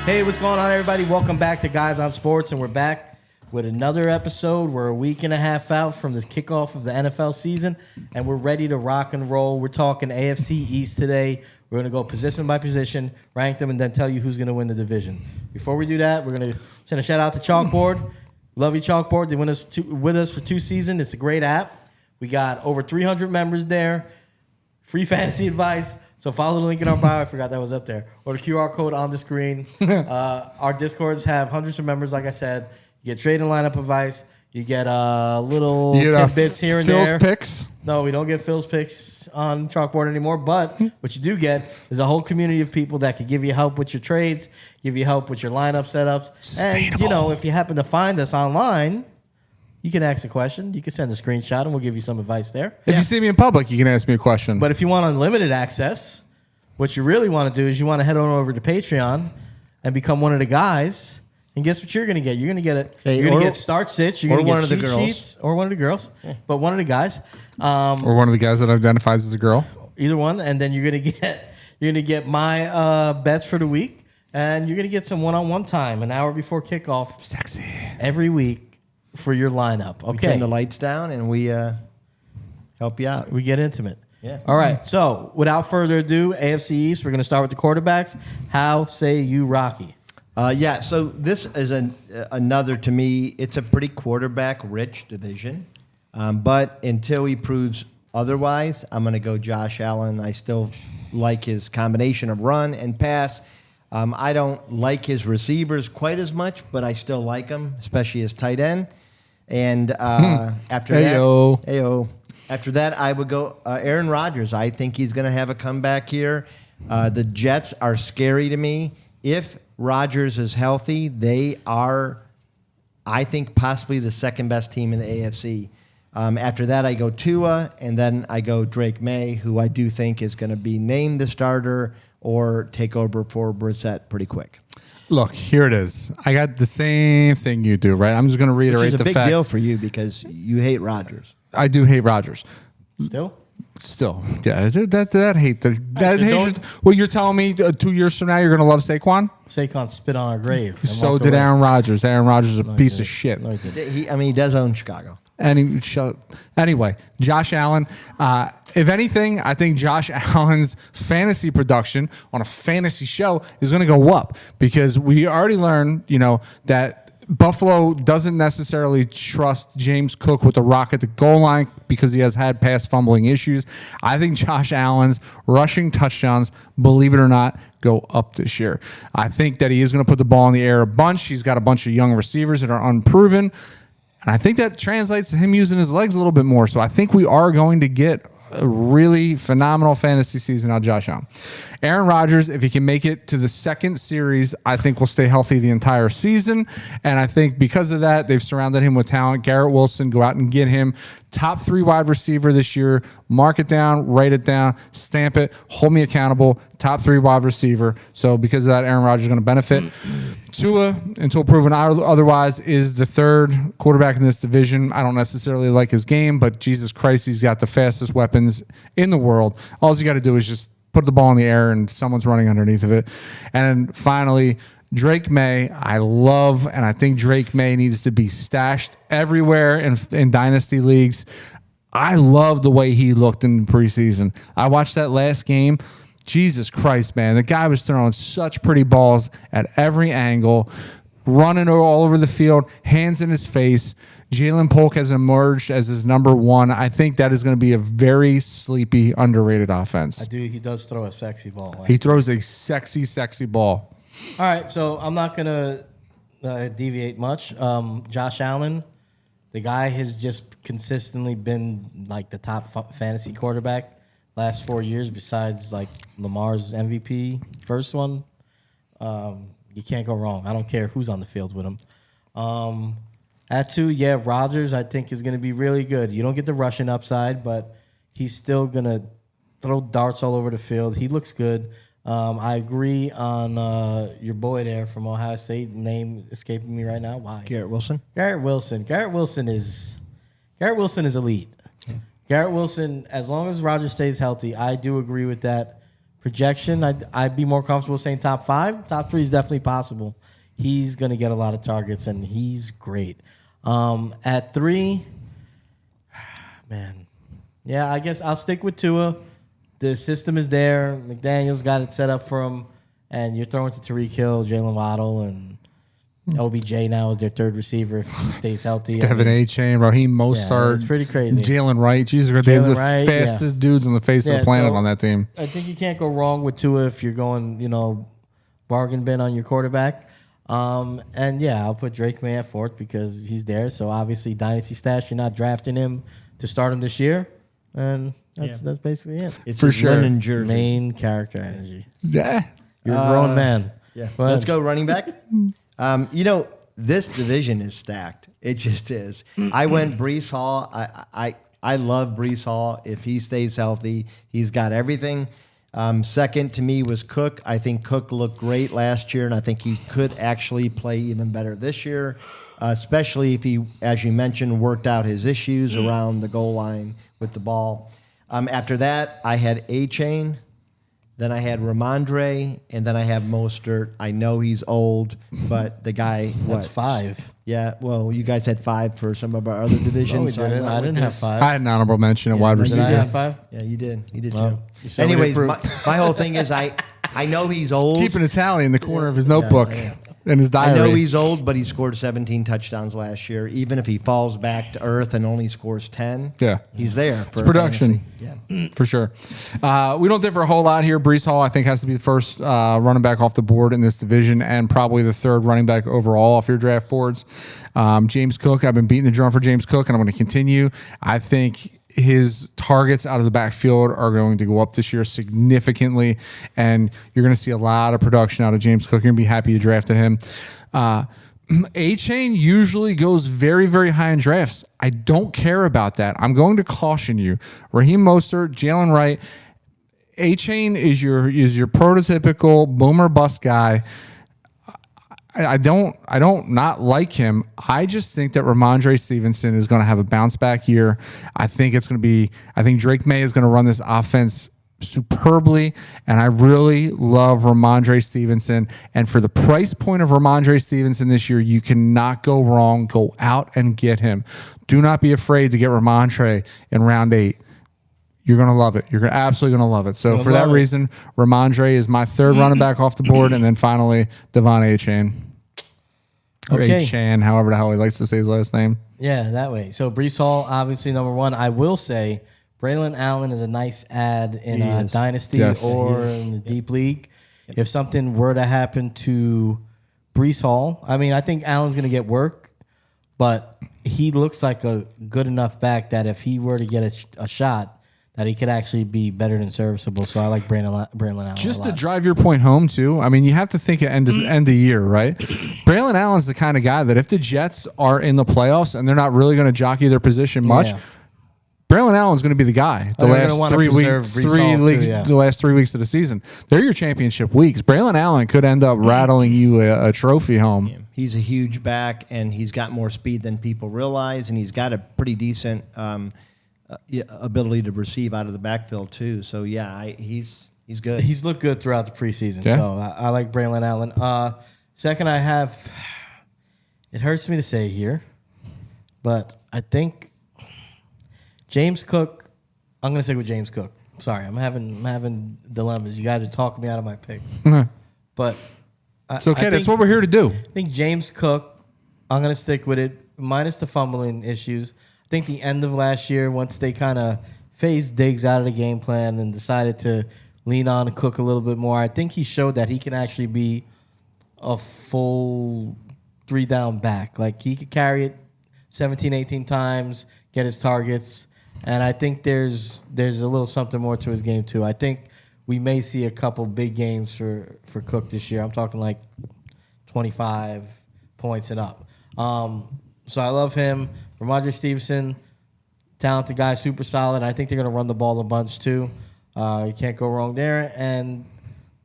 Hey, what's going on, everybody? Welcome back to Guys on Sports, and we're back with another episode. We're a week and a half out from the kickoff of the NFL season, and we're ready to rock and roll. We're talking AFC East today. We're going to go position by position, rank them, and then tell you who's going to win the division. Before we do that, we're going to send a shout-out to CHALKBOARD. Love you, CHALKBOARD. They went with us for 2 seasons. It's a great app. We got over 300 members there. Free fantasy advice. So follow the link in our bio. I forgot that was up there. Or the QR code on the screen. Our Discords have hundreds of members, like I said. You get trade and lineup advice. You get little tidbits here and there. Phil's picks? No, we don't get Phil's picks on CHALKBOARD anymore. But what you do get is a whole community of people that can give you help with your trades, give you help with your lineup setups. And, you know, if you happen to find us online, you can ask a question. You can send a screenshot, and we'll give you some advice there. If you see me in public, you can ask me a question. But if you want unlimited access, what you really want to do is you want to head on over to Patreon and become one of the guys. And guess what you're going to get? You're going to get it. You're going to get start sits. You're going to get cheat sheets, or one of the girls, but one of the guys, or one of the guys that identifies as a girl. Either one, and then you're going to get my bets for the week, and you're going to get some one-on-one time an hour before kickoff, sexy, every week for your lineup. Okay, we turn the lights down and we help you out. We get intimate. Yeah. All right. So without further ado, AFC East. We're going to start with the quarterbacks. How say you, Rocky? Yeah, so this is another, to me, it's a pretty quarterback-rich division. But until he proves otherwise, I'm going to go Josh Allen. I still like his combination of run and pass. I don't like his receivers quite as much, but I still like him, especially his tight end. And after that, I would go Aaron Rodgers. I think he's going to have a comeback here. The Jets are scary to me. If Rodgers is healthy, they are, I think, possibly the second best team in the AFC. After that, I go Tua, and then I go Drake May, who I do think is going to be named the starter or take over for Brissett pretty quick. Look, here it is. I got the same thing you do, right? I'm just going to reiterate the fact. Which is a big deal for you because you hate Rodgers. I do hate Rodgers. Still, yeah, that hate. Well, you're telling me 2 years from now you're going to love Saquon? Saquon spit on our grave. So did Aaron Rodgers. Aaron Rodgers is a piece of shit. No, he does own Chicago. Anyway, Josh Allen. If anything, I think Josh Allen's fantasy production on a fantasy show is going to go up because we already learned, that Buffalo doesn't necessarily trust James Cook with the rock at the goal line because he has had past fumbling issues. I think Josh Allen's rushing touchdowns, believe it or not, go up this year. I think that he is going to put the ball in the air a bunch. He's got a bunch of young receivers that are unproven. And I think that translates to him using his legs a little bit more. So I think we are going to get a really phenomenal fantasy season out of Josh Allen. Aaron Rodgers, if he can make it to the second series, I think will stay healthy the entire season. And I think because of that, they've surrounded him with talent. Garrett Wilson, go out and get him. Top 3 wide receiver this year. Mark it down, write it down, stamp it, hold me accountable. Top 3 wide receiver. So because of that, Aaron Rodgers is going to benefit. Tua, until proven otherwise, is the third quarterback in this division. I don't necessarily like his game, but Jesus Christ, he's got the fastest weapons in the world. All you got to do is just put the ball in the air and someone's running underneath of it. And finally, Drake May, I love, and I think Drake May needs to be stashed everywhere in dynasty leagues. I love the way he looked in the preseason. I watched that last game. Jesus Christ, man. The guy was throwing such pretty balls at every angle, running all over the field, hands in his face. Jalen Polk has emerged as his number 1. I think that is going to be a very sleepy, underrated offense. He does throw a sexy ball. He throws a sexy, sexy ball. All right, so I'm not going to deviate much. Josh Allen, the guy has just consistently been like the top fantasy quarterback last 4 years besides like Lamar's MVP first one. You can't go wrong. I don't care who's on the field with him. At 2, Rodgers I think is going to be really good. You don't get the rushing upside, but he's still going to throw darts all over the field. He looks good. I agree on your boy there from Ohio State. Name escaping me right now. Why? Garrett Wilson. Garrett Wilson is elite. Garrett Wilson, as long as Rodgers stays healthy, I do agree with that projection, I'd be more comfortable saying top 5. Top 3 is definitely possible. He's going to get a lot of targets, and he's great. At 3, man, yeah, I guess I'll stick with Tua. The system is there. McDaniel's got it set up for him, and you're throwing to Tyreek Hill, Jalen Waddle, and OBJ now is their third receiver if he stays healthy. Devin A-Chain, Raheem Mostert. It's pretty crazy. Jalen Wright. Jesus Christ, they're the Wright, fastest dudes on the face of the planet on that team. I think you can't go wrong with Tua if you're going, bargain bin on your quarterback. And yeah, I'll put Drake May at 4th because he's there. So obviously, dynasty stash, you're not drafting him to start him this year. And that's basically it. It's For his sure. linen jersey. Main character energy. Yeah. You're a grown man. Yeah. Go ahead. Let's go running back. This division is stacked. It just is. I went Breece Hall. I love Breece Hall. If he stays healthy, he's got everything. Second to me was Cook. I think Cook looked great last year, and I think he could actually play even better this year, especially if he, as you mentioned, worked out his issues around the goal line with the ball. After that, I had A-Chain. Then I had Ramondre, and then I have Mostert. I know he's old, but the guy, That's 5. Yeah, well, you guys had 5 for some of our other divisions. No, we didn't. I didn't have 5. I had an honorable mention at wide Did receiver. I have 5? Yeah, you did. You did Well, too. you showed me Anyways, the my proof. whole thing is I know he's old. Keeping a tally in the corner of his notebook yeah. in his I diary. know he's old, but he scored 17 touchdowns last year. Even if he falls back to earth and only scores 10, Yeah. he's there for production. fantasy. Yeah. For sure. We don't differ a whole lot here. Breece Hall, I think, has to be the first running back off the board in this division and probably the third running back overall off your draft boards. James Cook, I've been beating the drum for James Cook, and I'm going to continue. I think his targets out of the backfield are going to go up this year significantly, and you're going to see a lot of production out of James Cook. You're going to be happy you drafted him. A-Chain usually goes very, very high in drafts. I don't care about that. I'm going to caution you. Raheem Mostert, Jalen Wright, A-Chain is your prototypical boomer bust guy. I don't not like him. I just think that Ramondre Stevenson is going to have a bounce back year. I think Drake May is going to run this offense superbly, and I really love Ramondre Stevenson. And for the price point of Ramondre Stevenson this year, you cannot go wrong. Go out and get him. Do not be afraid to get Ramondre in round 8. You're going to love it. You're absolutely going to love it. So for that reason, Ramondre is my third running back off the board, and then finally Devon A-Chain. Or Okay. A-Chan, however the hell he likes to say his last name. Yeah, that way. So Breece Hall, obviously number 1. I will say Braylon Allen is a nice add in a dynasty Yes. or in the deep league. If something were to happen to Breece Hall, I mean, I think Allen's going to get work, but he looks like a good enough back that if he were to get a shot, that he could actually be better than serviceable. So I like Braylon Allen. Just to drive your point home, too, I mean, you have to think at end of year, right? Braylon Allen's the kind of guy that if the Jets are in the playoffs and they're not really going to jockey their position much, Braylon Allen's going to be the guy the last 3 weeks, the last 3 weeks of the season. They're your championship weeks. Braylon Allen could end up rattling you a trophy home. Yeah. He's a huge back, and he's got more speed than people realize, and he's got a pretty decent ability to receive out of the backfield too. So yeah, he's good. He's looked good throughout the preseason. Yeah. So I like Braylon Allen. Second, I have. It hurts me to say here, but I think James Cook. I'm going to stick with James Cook. Sorry, I'm having dilemmas. You guys are talking me out of my picks, but It's okay. That's what we're here to do. I think James Cook. I'm going to stick with it, minus the fumbling issues. I think the end of last year, once they kind of phased Diggs out of the game plan and decided to lean on Cook a little bit more, I think he showed that he can actually be a full 3-down back. Like, he could carry it 17, 18 times, get his targets, and I think there's a little something more to his game, too. I think we may see a couple big games for Cook this year. I'm talking like 25 points and up. So I love him. Ramondre Stevenson, talented guy, super solid. I think they're going to run the ball a bunch too. You can't go wrong there. And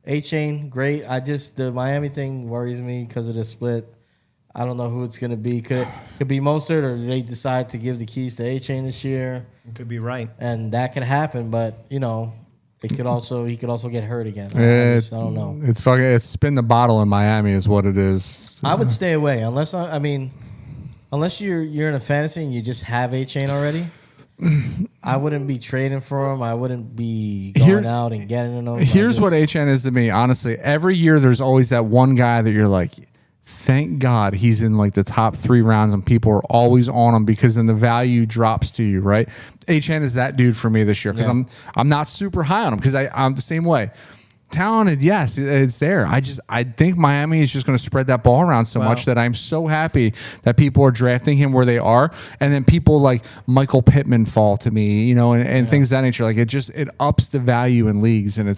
A-Chain, great. The Miami thing worries me because of the split. I don't know who it's going to be. Could be Mostert, or do they decide to give the keys to A-Chain this year? You could be right. And that can happen, but, he could also get hurt again. I don't know. It's spin the bottle in Miami is what it is. I would stay away unless you're in a fantasy and you just have A-Chain already. I wouldn't be trading for him. I wouldn't be going out and getting him. Here's what A-Chain is to me. Honestly, every year there's always that one guy that you're like, thank God he's in like the top 3 rounds and people are always on him because then the value drops to you, right? A-Chain is that dude for me this year because I'm not super high on him because I'm the same way. Talented, yes, it's there. I think Miami is just going to spread that ball around so much that I'm so happy that people are drafting him where they are, and then people like Michael Pittman fall to me, and things of that nature. Like it ups the value in leagues, and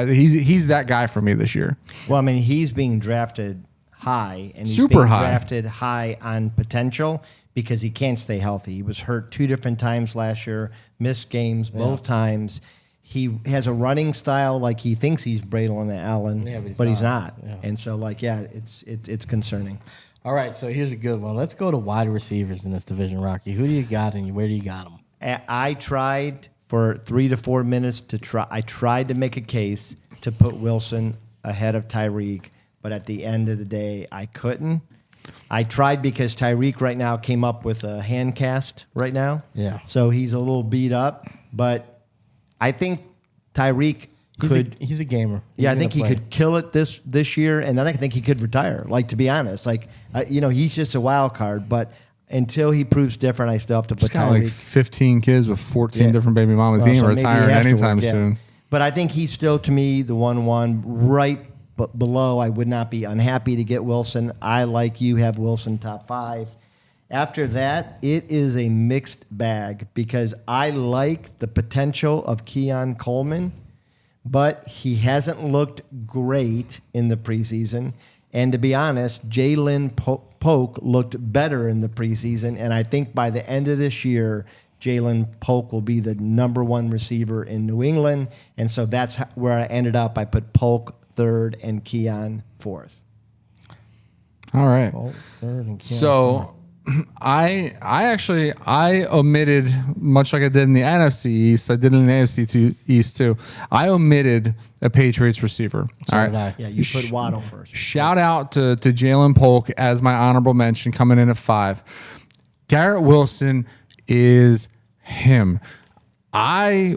he's that guy for me this year. Well, I mean, he's being drafted high, and he's super being high. Drafted high on potential because he can't stay healthy. He was hurt 2 different times last year, missed games both times. He has a running style like he thinks he's Braylon Allen, but he's not. Yeah. And so, it's concerning. All right, so here's a good one. Let's go to wide receivers in this division, Rocky. Who do you got and where do you got them? I tried for 3 to 4 minutes I tried to make a case to put Wilson ahead of Tyreek, but at the end of the day, I couldn't. I tried because Tyreek right now came up with a hand cast right now. Yeah. So he's a little beat up, but I think Tyreek could. He's a gamer. I think he could kill it this year, and then I think he could retire. Like, to be honest, he's just a wild card. But until he proves different, I still have to put He's got Tyreek. like 15 kids with 14 different baby mamas. He ain't retiring anytime soon. But I think he's still, to me, the 1-1 right below. I would not be unhappy to get Wilson. I, like you, have Wilson top 5. After that, it is a mixed bag because I like the potential of Keon Coleman, but he hasn't looked great in the preseason. And to be honest, Jalen Polk looked better in the preseason, and I think by the end of this year, Jalen Polk will be the number 1 receiver in New England, and so that's where I ended up. I put Polk 3rd and Keon 4th. All right. Polk 3rd and Keon So I omitted, much like I did in the NFC East, I did in the AFC East too. I omitted a Patriots receiver. So all right. Yeah, you put Waddle first. Shout out to Jalen Polk as my honorable mention coming in at 5. Garrett Wilson is him. I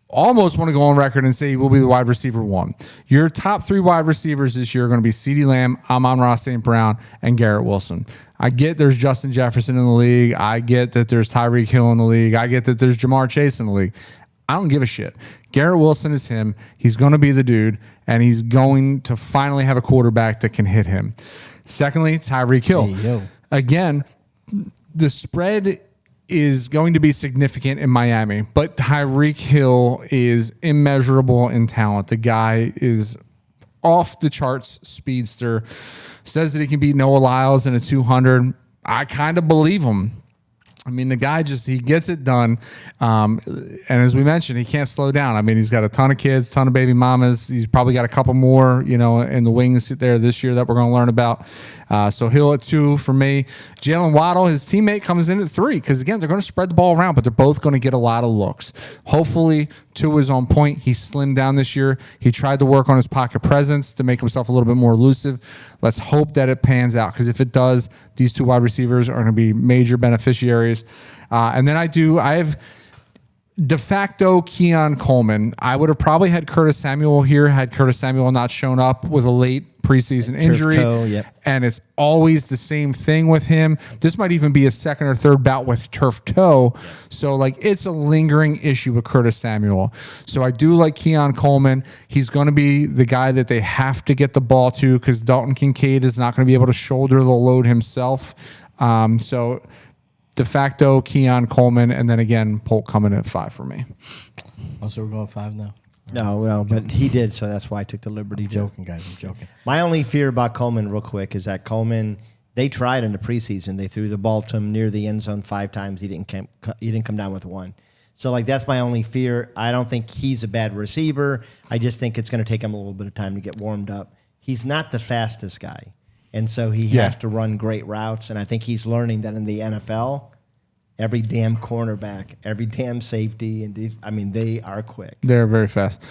almost want to go on record and say he will be the wide receiver 1. Your top 3 wide receivers this year are going to be CeeDee Lamb, Amon-Ra St. Brown, and Garrett Wilson. I get there's Justin Jefferson in the league. I get that there's Tyreek Hill in the league. I get that there's Jamar Chase in the league. I don't give a shit. Garrett Wilson is him. He's going to be the dude, and he's going to finally have a quarterback that can hit him. Secondly, Tyreek Hill. Hey, again, the spread is going to be significant in Miami, but Tyreek Hill is immeasurable in talent. The guy is off the charts speedster, says that he can beat Noah Lyles in a 200. I kind of believe him. I mean, the guy he gets it done. And as we mentioned, he can't slow down. I mean, he's got a ton of kids, ton of baby mamas. He's probably got a couple more, in the wings there this year that we're going to learn about. So Hill at 2 for me. Jalen Waddle, his teammate, comes in at 3 because, again, they're going to spread the ball around, but they're both going to get a lot of looks. Hopefully, 2 is on point. He slimmed down this year. He tried to work on his pocket presence to make himself a little bit more elusive. Let's hope that it pans out because if it does, these 2 wide receivers are going to be major beneficiaries. And then I have de facto Keon Coleman. I would have probably had Curtis Samuel here had Curtis Samuel not shown up with a late preseason injury. Toe, yep. And it's always the same thing with him. This might even be a 2nd or 3rd bout with turf toe. So, it's a lingering issue with Curtis Samuel. So I do like Keon Coleman. He's going to be the guy that they have to get the ball to because Dalton Kincaid is not going to be able to shoulder the load himself. So de facto Keon Coleman, and then again, Polk coming in at 5 for me. Oh, so we're going 5 now? No, but he did, so that's why I took the liberty. I'm joking, guys. I'm joking. My only fear about Coleman, real quick, is that Coleman, they tried in the preseason. They threw the ball to him near the end zone 5 times. He didn't come down with 1. So, that's my only fear. I don't think he's a bad receiver. I just think it's going to take him a little bit of time to get warmed up. He's not the fastest guy. And so he has to run great routes. And I think he's learning that in the NFL, every damn cornerback, every damn safety, and they are quick. They're very fast.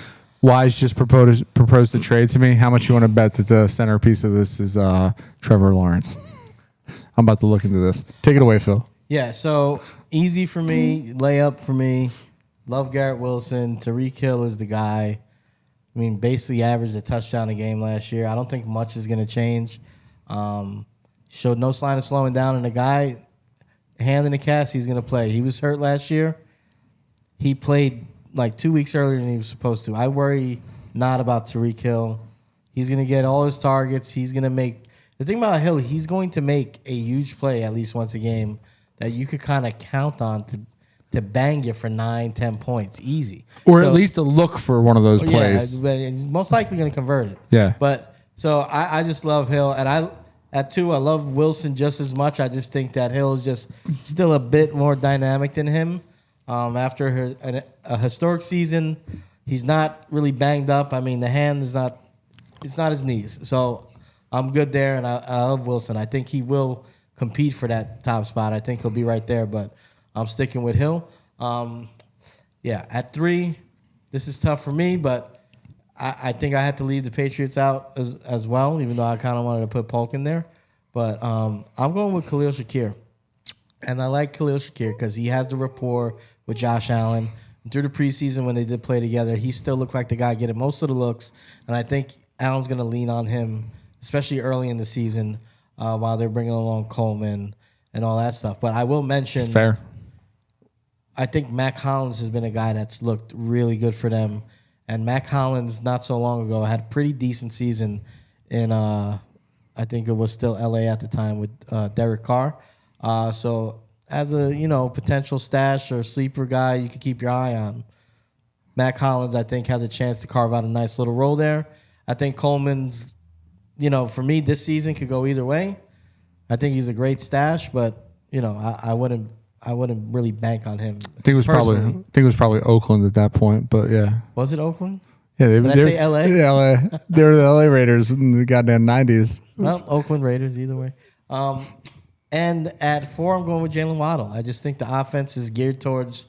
Wise just proposed to trade to me. How much you want to bet that the centerpiece of this is Trevor Lawrence? I'm about to look into this. Take it away, Phil. Yeah, so easy for me, layup for me. Love Garrett Wilson. Tyreek Hill is the guy. I mean, basically averaged a touchdown a game last year. I don't think much is going to change. Showed no sign of slowing down, and the guy, hand in the cast, he's going to play. He was hurt last year. He played like 2 weeks earlier than he was supposed to. I worry not about Tyreek Hill. He's going to get all his targets. He's going to make – the thing about Hill, he's going to make a huge play at least once a game that you could kind of count on to bang you for 9-10 points easy. Or at least a look for one of those plays. Yeah, he's most likely going to convert it. Yeah. But so I just love Hill. And at 2, I love Wilson just as much. I just think that Hill is just still a bit more dynamic than him. After a historic season, he's not really banged up. I mean, the hand is not – it's not his knees. So I'm good there, and I love Wilson. I think he will compete for that top spot. I think he'll be right there, but I'm sticking with Hill. At 3, this is tough for me, but I think I had to leave the Patriots out as well, even though I kind of wanted to put Polk in there. But I'm going with Khalil Shakir. And I like Khalil Shakir because he has the rapport with Josh Allen. And through the preseason when they did play together, he still looked like the guy getting most of the looks. And I think Allen's going to lean on him, especially early in the season while they're bringing along Coleman and all that stuff. But I will mention, fair. I think Mac Hollins has been a guy that's looked really good for them. And Mac Hollins, not so long ago, had a pretty decent season in, I think it was still L.A. at the time with Derek Carr. So as a, potential stash or sleeper guy you could keep your eye on, Mac Hollins, I think, has a chance to carve out a nice little role there. I think Coleman's, for me, this season could go either way. I think he's a great stash, but, I wouldn't really bank on him. I think it was probably Oakland at that point, but yeah. Was it Oakland? Yeah, Did I say LA? Yeah, LA. They were the LA Raiders in the goddamn 90s. Well, Oakland Raiders, either way. And at 4, I'm going with Jalen Waddle. I just think the offense is geared towards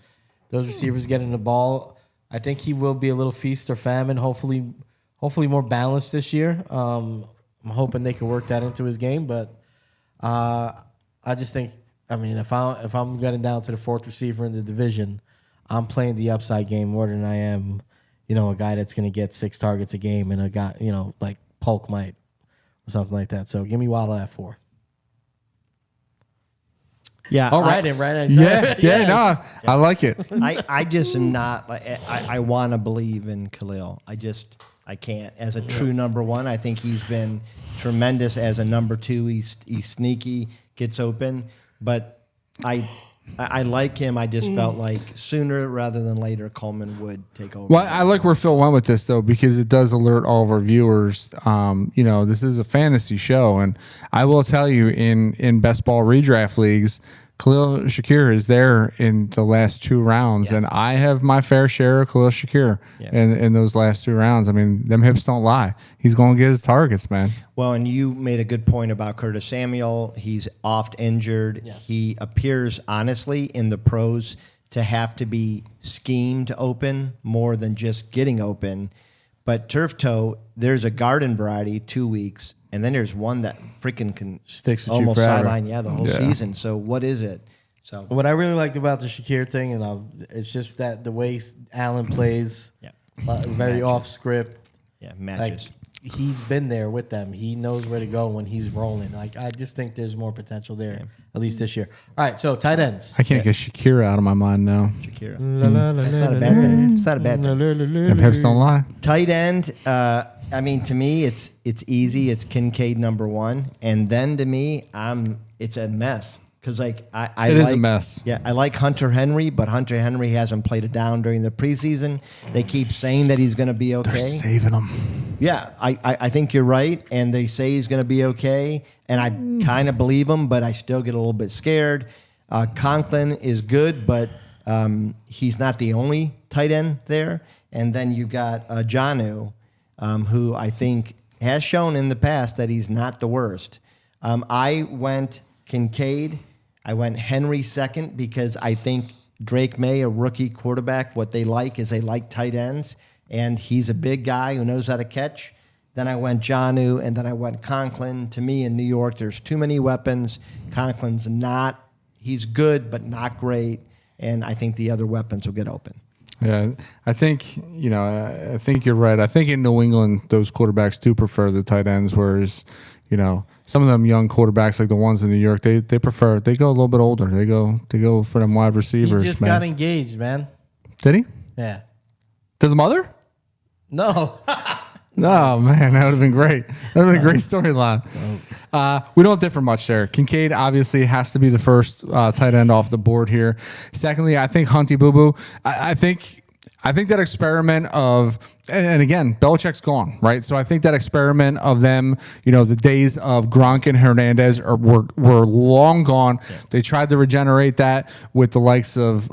those receivers getting the ball. I think he will be a little feast or famine. Hopefully more balanced this year. I'm hoping they can work that into his game, but I just think, if I'm getting down to the 4th receiver in the division, I'm playing the upside game more than I am, a guy that's going to get 6 targets a game and a guy, like Polk might or something like that. So give me Waddle at 4. Yeah. All right. No, I like it. I just am not. I want to believe in Khalil. I can't. As a true number 1, I think he's been tremendous as a number 2. He's sneaky, gets open, but I like him. I just felt like sooner rather than later Coleman would take over. Well, I like where Phil went with this, though, because it does alert all of our viewers. This is a fantasy show, and I will tell you, in best ball redraft leagues, Khalil Shakir is there in the last 2 rounds, and I have my fair share of Khalil Shakir in those last 2 rounds. Them hips don't lie. He's going to get his targets, man. Well, and you made a good point about Curtis Samuel. He's oft injured. Yes. He appears, honestly, in the pros to have to be schemed open more than just getting open. But turf toe, there's a garden variety, 2 weeks, and then there's one that freaking can sticks with almost you forever. sideline the whole season. So what is it? So what I really liked about the Shakir thing, it's just that the way Allen plays, very off script. Yeah, matches. Like, he's been there with them. He knows where to go when he's rolling. Like, I just think there's more potential there, at least this year. All right, so tight ends. I can't get Shakira out of my mind now. Shakira. That's not a bad thing. It's not a bad thing. Them hips don't lie. Tight end, to me, it's easy. It's Kincaid number 1. And then to me, it's a mess. Because it is a mess. Yeah, I like Hunter Henry, but Hunter Henry hasn't played it down during the preseason. They keep saying that he's going to be okay. They're saving him. Yeah, I think you're right, and they say he's going to be okay, and I kind of believe him, but I still get a little bit scared. Conklin is good, but he's not the only tight end there. And then you've got Jonnu, who I think has shown in the past that he's not the worst. I went Kincaid. I went Henry second because I think Drake May, a rookie quarterback, what they like is they like tight ends, and he's a big guy who knows how to catch. Then I went Jonnu, and then I went Conklin. To me, in New York, there's too many weapons. Conklin's not, he's good, but not great, and I think the other weapons will get open. Yeah, I think I think you're right. I think in New England, those quarterbacks do prefer the tight ends, whereas some of them young quarterbacks like the ones in New York, they go a little bit older. They go for them wide receivers. He just got engaged, man. Did he? Yeah. To the mother? No. No, man, that would have been great. That would have been a great storyline. We don't differ much there. Kincaid obviously has to be the first tight end off the board here. Secondly, I think Hunty Boo Boo. I think that experiment of, and again, Belichick's gone, right? So I think that experiment of them, the days of Gronk and Hernandez were long gone. Yeah. They tried to regenerate that with the likes of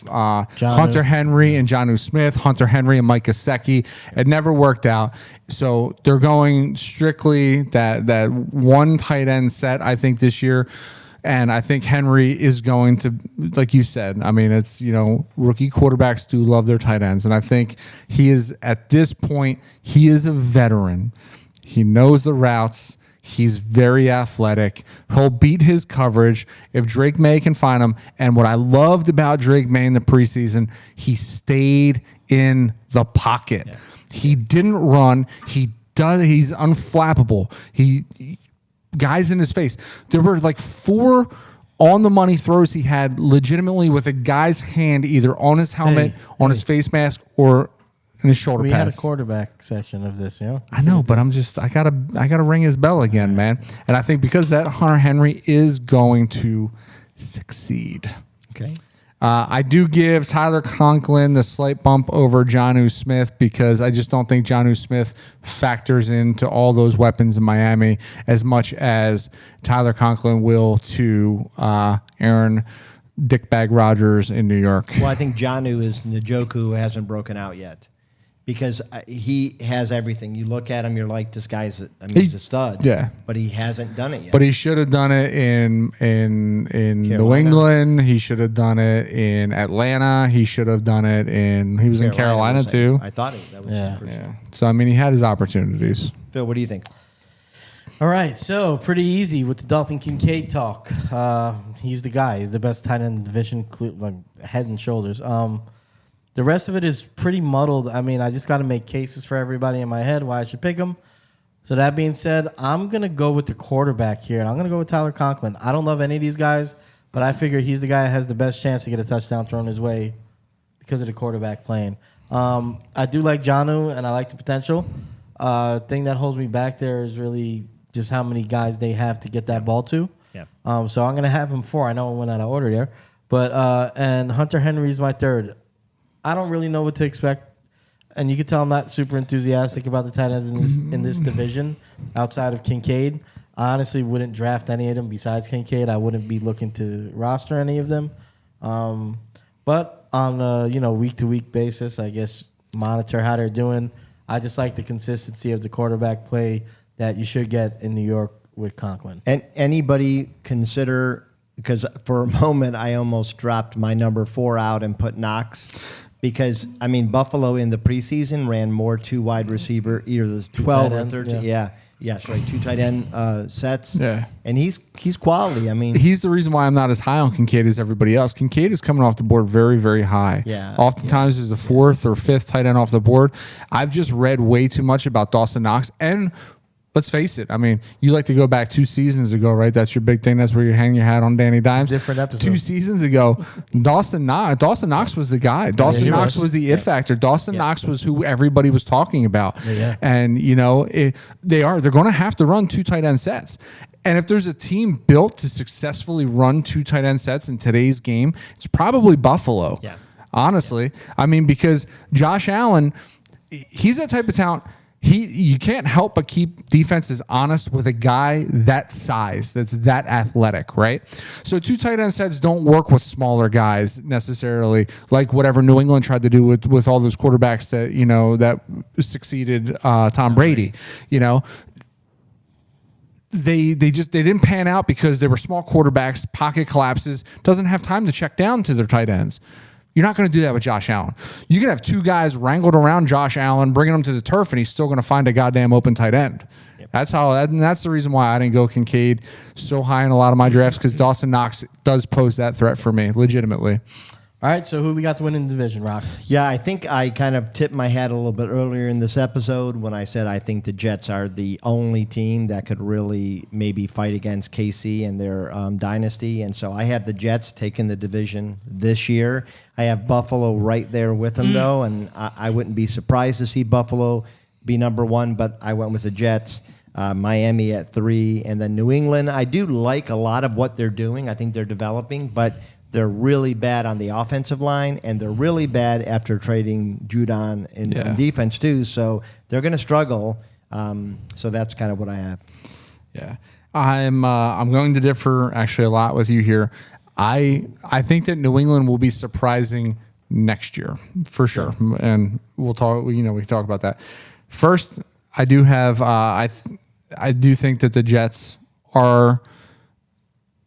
Hunter Henry and Jonnu Smith, Hunter Henry and Mike Gesicki. It never worked out. So they're going strictly that one tight end set, I think, this year. And I think Henry is going to, like you said, I mean, it's, rookie quarterbacks do love their tight ends. And I think he is, at this point, he is a veteran. He knows the routes. He's very athletic. He'll beat his coverage if Drake May can find him. And what I loved about Drake May in the preseason, he stayed in the pocket. Yeah. He didn't run. He's unflappable. Guys in his face. There were like 4 on-the-money throws he had legitimately with a guy's hand either on his helmet, on his face mask, or in his shoulder pads. We had a quarterback section of this, I know, but I gotta ring his bell again, man. And I think because that Hunter Henry is going to succeed. Okay. I do give Tyler Conklin the slight bump over Jonnu Smith because I just don't think Jonnu Smith factors into all those weapons in Miami as much as Tyler Conklin will to Aaron Dickbag Rodgers in New York. Well, I think Jonnu is MzQw who hasn't broken out yet because he has everything. You look at him, you're like, this guy's he's a stud. Yeah. But he hasn't done it yet. But he should have done it in New England. He should have done it in Atlanta. He should have done it he was in Carolina too. I thought that was his first one. So, I mean, he had his opportunities. Phil, what do you think? All right, so pretty easy with the Dalton Kincaid talk. He's the guy. He's the best tight end in the division, like head and shoulders. The rest of it is pretty muddled. I mean, I just got to make cases for everybody in my head why I should pick him. So that being said, I'm going to go with the quarterback here, and I'm going to go with Tyler Conklin. I don't love any of these guys, but I figure he's the guy that has the best chance to get a touchdown thrown his way because of the quarterback playing. I do like Jonnu, and I like the potential. Thing that holds me back there is really just how many guys they have to get that ball to. Yeah. So I'm going to have him 4. I know I went out of order there. But and Hunter Henry is my 3rd. I don't really know what to expect, and you can tell I'm not super enthusiastic about the tight ends in this division outside of Kincaid. I honestly wouldn't draft any of them besides Kincaid. I wouldn't be looking to roster any of them. But on a week-to-week basis, I guess monitor how they're doing. I just like the consistency of the quarterback play that you should get in New York with Conklin. And anybody consider, because for a moment I almost dropped my number 4 out and put Knox. Because, I mean, Buffalo in the preseason ran more 2 wide receiver, either the 12 or 13. Yeah. Yes, right. 2 tight end sets. Yeah. And he's quality. I mean, he's the reason why I'm not as high on Kincaid as everybody else. Kincaid is coming off the board very, very high. Yeah. Oftentimes is the 4th or 5th tight end off the board. I've just read way too much about Dawson Knox. And let's face it. I mean, you like to go back 2 seasons ago, right? That's your big thing. That's where you hang your hat on Danny Dimes. Different episode. 2 seasons ago, Dawson Knox was the guy. Dawson Knox was the it factor. Dawson Knox was who everybody was talking about. Yeah. And, they're going to have to run 2 tight end sets. And if there's a team built to successfully run 2 tight end sets in today's game, it's probably Buffalo. Yeah. Honestly. I mean, because Josh Allen, he's that type of talent. You can't help but keep defenses honest with a guy that size, that's that athletic, right? So 2 tight end sets don't work with smaller guys necessarily, like whatever New England tried to do with all those quarterbacks that succeeded Tom Brady. they didn't pan out because they were small quarterbacks, pocket collapses, doesn't have time to check down to their tight ends. You're not going to do that with Josh Allen. You can have two guys wrangled around Josh Allen, bringing him to the turf, and he's still going to find a goddamn open tight end. Yep. That's the reason why I didn't go Kincaid so high in a lot of my drafts, because Dawson Knox does pose that threat for me, legitimately. All right, so who we got to win in the division, Rock? Yeah, I think I kind of tipped my hat a little bit earlier in this episode when I said I think the Jets are the only team that could really maybe fight against KC and their dynasty. And so I have the Jets taking the division this year. I have Buffalo right there with them, though, and I wouldn't be surprised to see Buffalo be number one, but I went with the Jets. Miami at 3, and then New England. I do like a lot of what they're doing. I think they're developing, but they're really bad on the offensive line, and they're really bad after trading Judon in defense too. So they're going to struggle. So that's kind of what I have. Yeah, I'm going to differ actually a lot with you here. I think that New England will be surprising next year for sure, and we'll talk. We can talk about that. First, I do have I do think that the Jets are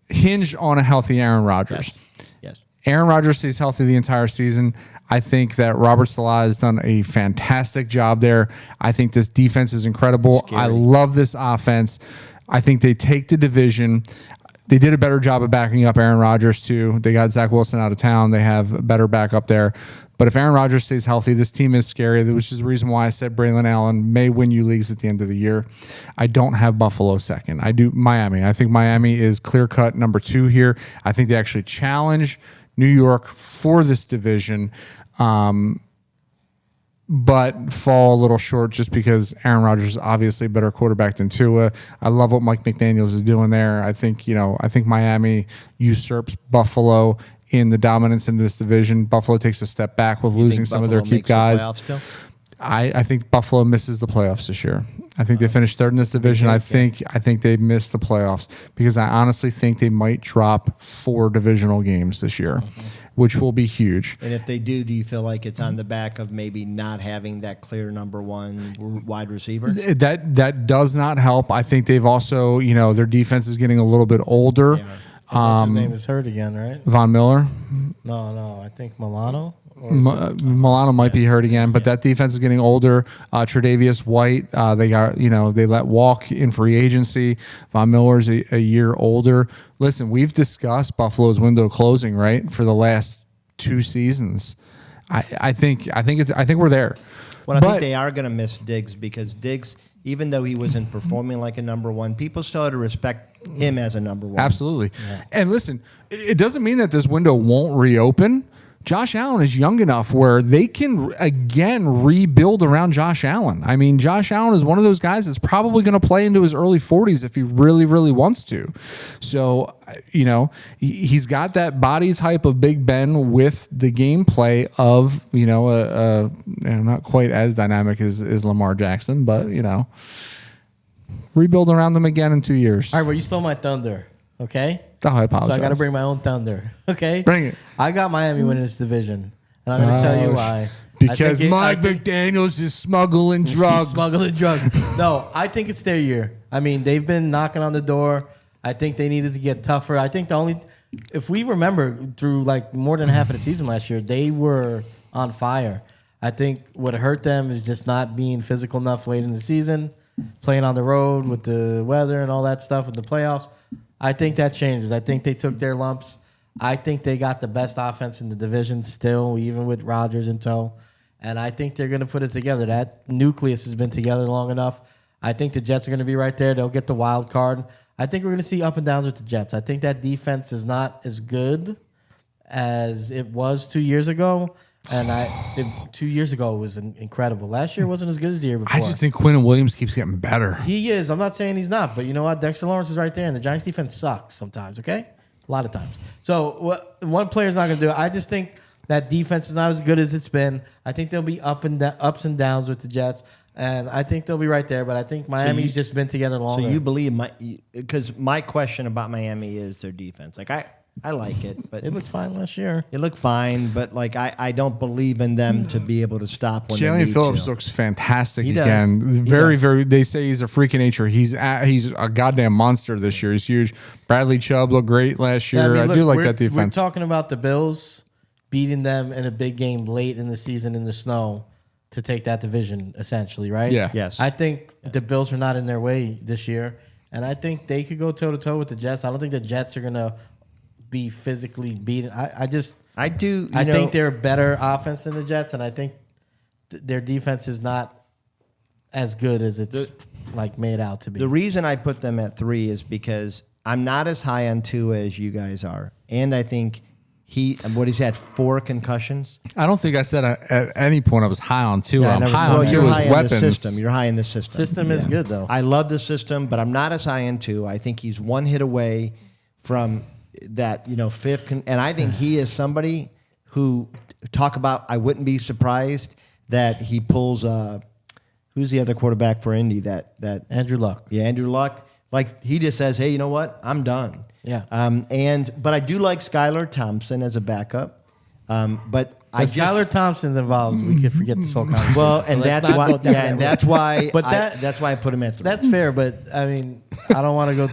hinged on a healthy Aaron Rodgers. Yes. Aaron Rodgers stays healthy the entire season. I think that Robert Salah has done a fantastic job there. I think this defense is incredible. Scary. I love this offense. I think they take the division. They did a better job of backing up Aaron Rodgers, too. They got Zach Wilson out of town. They have a better backup there. But if Aaron Rodgers stays healthy, this team is scary, which is the reason why I said Braylon Allen may win you leagues at the end of the year. I don't have Buffalo second. I do Miami. I think Miami is clear-cut number 2 here. I think they actually challenge New York for this division, but fall a little short just because Aaron Rodgers is obviously a better quarterback than Tua. I love what Mike McDaniels is doing there. I think Miami usurps Buffalo in the dominance in this division. Buffalo takes a step back with losing some of their key guys. I think Buffalo misses the playoffs this year. I think they finished third in this division. I think they missed the playoffs because I honestly think they might drop 4 divisional games this year, which will be huge. And if they do you feel like it's on the back of maybe not having that clear number 1 wide receiver? That does not help. I think they've also, their defense is getting a little bit older. Yeah. His name is hurt again, right? Von Miller? No, I think Milano. Milano might be hurt again, but that defense is getting older. Tre'Davious White, they let walk in free agency. Von Miller's a year older. Listen, we've discussed Buffalo's window closing, right, for the last 2 seasons. I think we're there. Well, I think they are going to miss Diggs because Diggs, even though he wasn't performing like a number 1, people still had to respect him as a number 1. Absolutely. Yeah. And listen, it doesn't mean that this window won't reopen. Josh Allen is young enough where they can, again, rebuild around Josh Allen. I mean, Josh Allen is one of those guys that's probably going to play into his early 40s if he really, really wants to. So, he's got that body type of Big Ben with the gameplay of, not quite as dynamic as Lamar Jackson, but, rebuild around them again in 2 years. All right, well, you stole my thunder, okay? Oh, I apologize. So I got to bring my own thunder, okay? Bring it. I got Miami winning this division, and I'm going to tell you why. Because Mike McDaniels is smuggling drugs. No, I think it's their year. I mean, they've been knocking on the door. I think they needed to get tougher. I think if we remember through like more than half of the season last year, they were on fire. I think what hurt them is just not being physical enough late in the season, playing on the road with the weather and all that stuff with the playoffs. I think that changes. I think they took their lumps. I think they got the best offense in the division still, even with Rodgers in tow. And I think they're going to put it together. That nucleus has been together long enough. I think the Jets are going to be right there. They'll get the wild card. I think we're going to see up and downs with the Jets. I think that defense is not as good as it was 2 years ago. And 2 years ago was incredible. Last year wasn't as good as the year before. I just think Quinnen Williams keeps getting better. He is. I'm not saying he's not. But you know what? Dexter Lawrence is right there. And the Giants defense sucks sometimes, okay? A lot of times. So one player's not going to do it. I just think that defense is not as good as it's been. I think there'll be ups and downs with the Jets. And I think they'll be right there. But I think Miami's just been together longer. So you believe because my question about Miami is their defense. Like I like it, but It looked fine last year. it looked fine. But like I don't believe in them to be able to stop when they Jalen need Phillips to. looks fantastic He does. again. He Very. They say he's a freak of nature. He's a goddamn monster this year. He's huge. Bradley Chubb looked great last year. I do like that defense. We're talking about the Bills beating them in a big game late in the season in the snow to take that division, essentially, right? Yeah. Yes. I think the Bills are not in their way this year, and I think they could go toe-to-toe with the Jets. I don't think the Jets are going to be physically beaten. I think they're a better offense than the Jets, and I think their defense is not as good as it's made out to be. The reason I put them at 3 is because I'm not as high on Tua as you guys are, and I think he's had 4 concussions. I don't think I said at any point I was high on Tua. Yeah, I I'm never high said on that. You're Tua's high in weapons. the system. You're high in the system. System is good, though. I love the system, but I'm not as high on Tua. I think he's one hit away from that, 5th. And I think he is somebody who I wouldn't be surprised that he pulls. Who's the other quarterback for Indy? That Andrew Luck. Yeah, Andrew Luck. Like he just says, hey, you know what? I'm done. Yeah. But I do like Skylar Thompson as a backup. But If Skylar Thompson's involved, we could forget this whole conversation. Well, and So let's that's not why. go down Yeah, that and road. that's why. But that's why I put him at 3. That's fair, but I mean, I don't want to go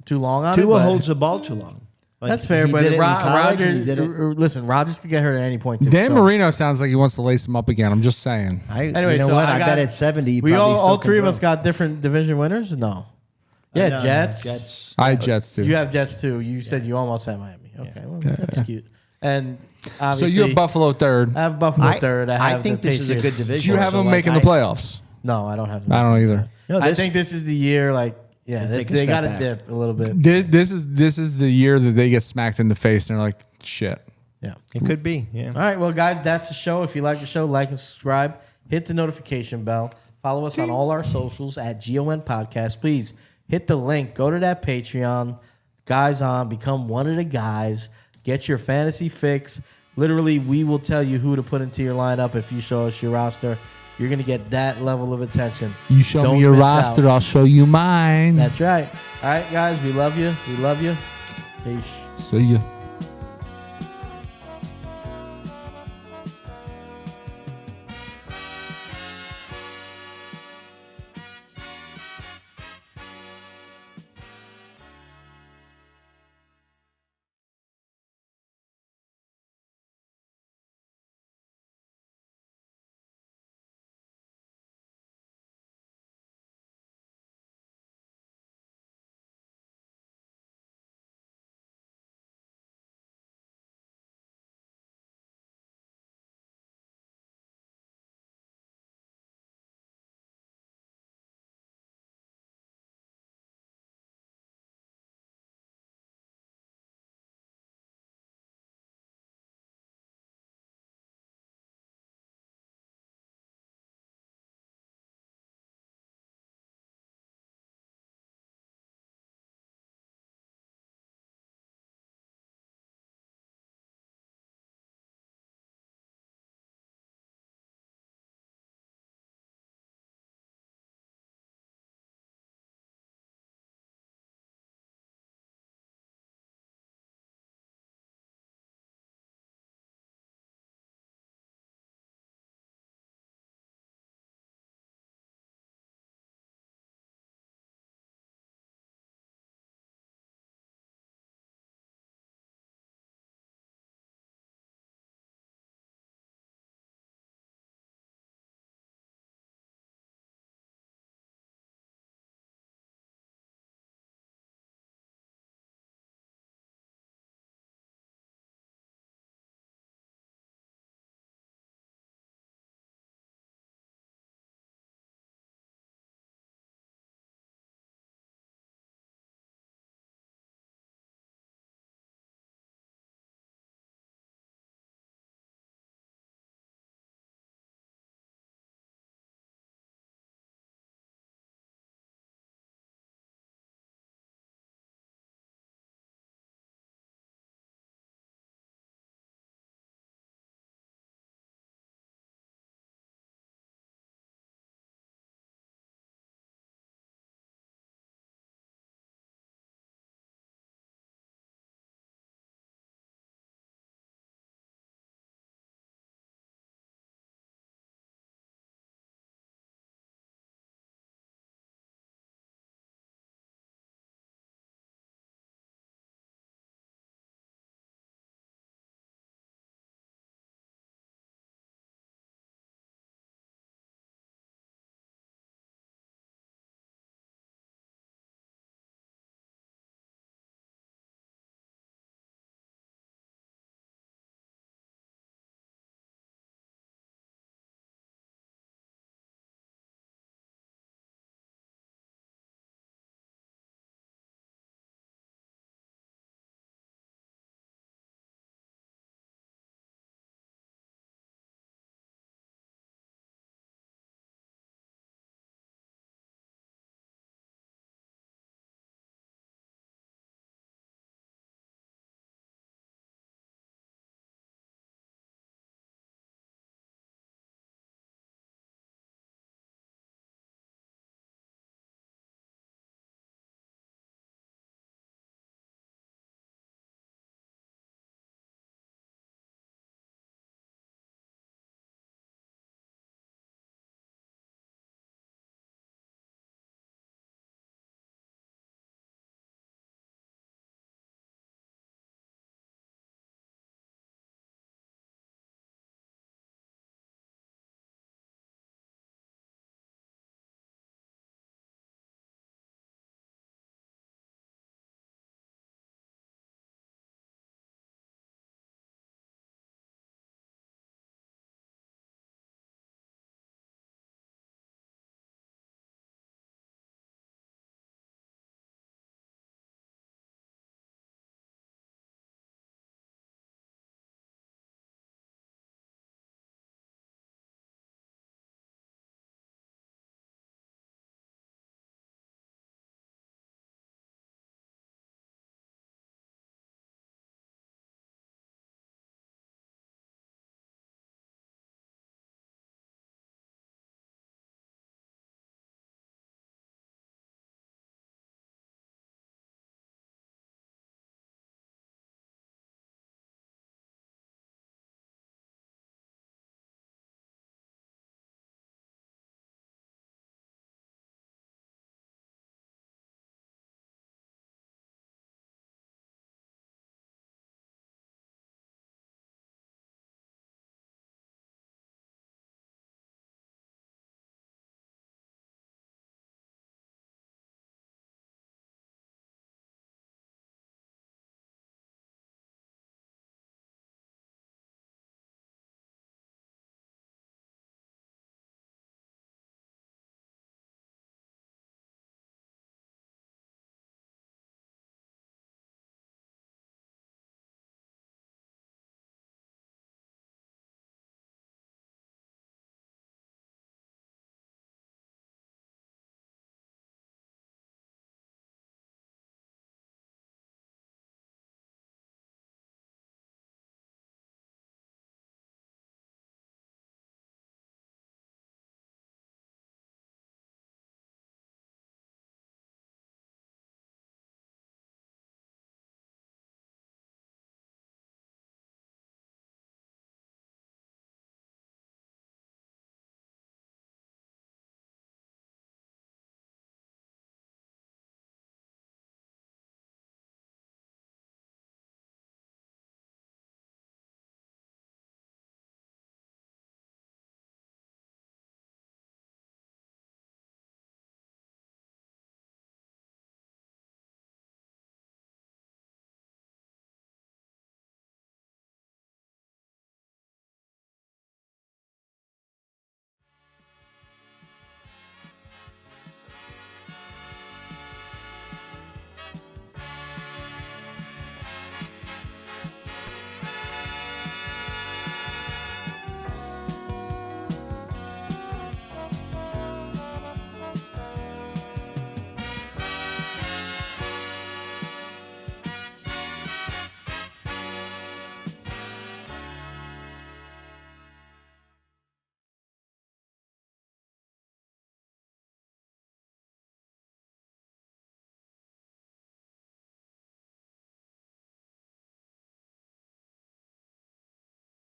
too long on it. Tua but holds the ball too long. Like, that's fair, he but did it in college, and he did it- Listen, Rodgers could get hurt at any point. Too, Dan so. Marino sounds like he wants to lace him up again. I'm just saying. Anyway, you know so what? I I got- bet at 70. We probably all still three of can us got different division winners. No, yeah, throw. Jets. I had Jets too. You have Jets too. You said you almost had Miami. Okay, well that's cute. And So obviously, you have Buffalo third. I have Buffalo third. I think the this is a Patriots. good division. Do you have So, them like, making the playoffs? No, I don't have them. I don't either. No, I this- think this is the year. They take a got to step back. dip a little bit. This is the year that they get smacked in the face and they're like, shit. Yeah. It could be. Yeah. All right, well, guys, that's the show. If you like the show, like and subscribe. Hit the notification bell. Follow us on all our socials at GON Podcast. Please hit the link. Go to that Patreon. Guys on. Become one of the guys. Get your fantasy fix. Literally, we will tell you who to put into your lineup if you show us your roster. You're going to get that level of attention. You show Don't me your miss roster, out. I'll show you mine. That's right. All right, guys, we love you. We love you. Peace. See ya.